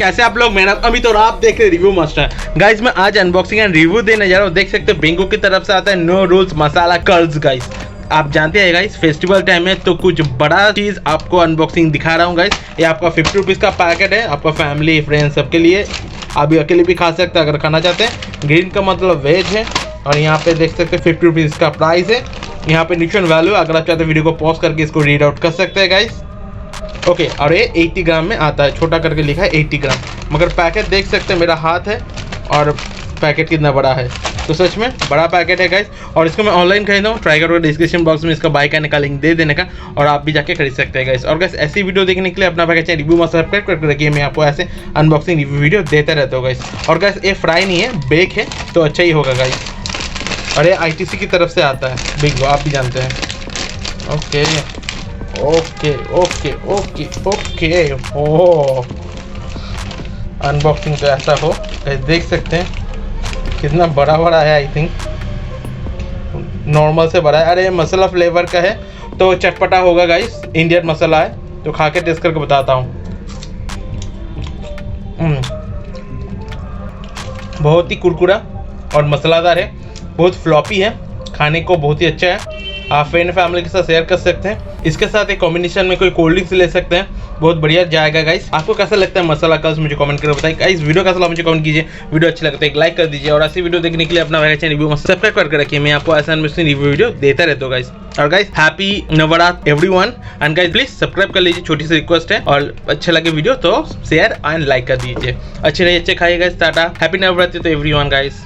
कैसे आप लोग? मेरा अमित और आप देख रहे रिव्यू मास्टर। गाइस मैं आज अनबॉक्सिंग एंड रिव्यू देने जा रहा हूँ। देख सकते हो बिंगो की तरफ से आता है नो रूल्स मसाला कर्ल्स। गाइस आप जानते हैं गाइस फेस्टिवल टाइम है तो कुछ बड़ा चीज आपको अनबॉक्सिंग दिखा रहा हूँ। गाइस ये आपका 50 रुपीज़ का पैकेट है, आपका फैमिली फ्रेंड्स सबके लिए। आप अकेले भी खा सकते हैं अगर खाना चाहते हैं। ग्रीन का मतलब वेज है और यहाँ पे देख सकते हैं 50 रुपीज़ का प्राइस है। यहाँ पे न्यूट्रिशन वैल्यू अगर आप चाहते हैं वीडियो को पॉज करके इसको रीड आउट कर सकते हैं गाइस। ओके और ये 80 ग्राम में आता है, छोटा करके लिखा है 80 ग्राम, मगर पैकेट देख सकते हैं मेरा हाथ है और पैकेट कितना बड़ा है, तो सच में बड़ा पैकेट है गाइस। और इसको मैं ऑनलाइन खरीदा हूँ, ट्राई करो डिस्क्रिप्शन बॉक्स में इसका बाय करने का लिंक दे देने का और आप भी जाके खरीद सकते हैं गाइस। और गाइस ऐसी वीडियो देखने के लिए अपना पैकेट रिव्यू में सब्सक्राइब करके रखिए, मैं आपको ऐसे अनबॉक्सिंग रिव्यू वीडियो देता रहता हूँ गाइस। और गाइस ये फ्राई नहीं है, बेक है तो अच्छा ही होगा गाइस। और ये ITC की तरफ से आता है बिंगो, आप भी जानते हैं। Okay okay okay okay okay oh unboxing तो ऐसा हो, देख सकते हैं कितना बड़ा बड़ा है। आई थिंक नॉर्मल से बड़ा है। अरे मसाला फ्लेवर का है तो चटपटा होगा गाइस, इंडियन मसाला है तो खा के टेस्ट करके बताता हूँ। बहुत ही कुरकुरा और मसालादार है, बहुत फ्लॉपी है, खाने को बहुत ही अच्छा है। आप फ्रेंड फैमिली के साथ शेयर कर सकते हैं। इसके साथ एक कॉम्बिनेशन में कोई कोल्ड ड्रिंक्स ले सकते हैं, बहुत बढ़िया जाएगा गाइस। आपको कैसा लगता है मसाला कर्ल्स मुझे कमेंट करके बताइए गाइस। वीडियो कैसा लगा मुझे कमेंट कीजिए, वीडियो अच्छा लगता है एक लाइक कर दीजिए और ऐसी वीडियो देखने के लिए अपना चैनल रिव्यू में सब्सक्राइब करके रखिए, मैं आपको ऐसा रिव्यू वीडियो देता रहता हूँ गाइस। और guys happy Navratra everyone and guys please subscribe कर लीजिए, छोटी सी रिक्वेस्ट है। और अच्छा लगे वीडियो तो शेयर एंड लाइक कर दीजिए। अच्छे रहिए, अच्छे खाइए गाइस, टाटा, हैप्पी नवरात्र तो एवरीवन गाइस।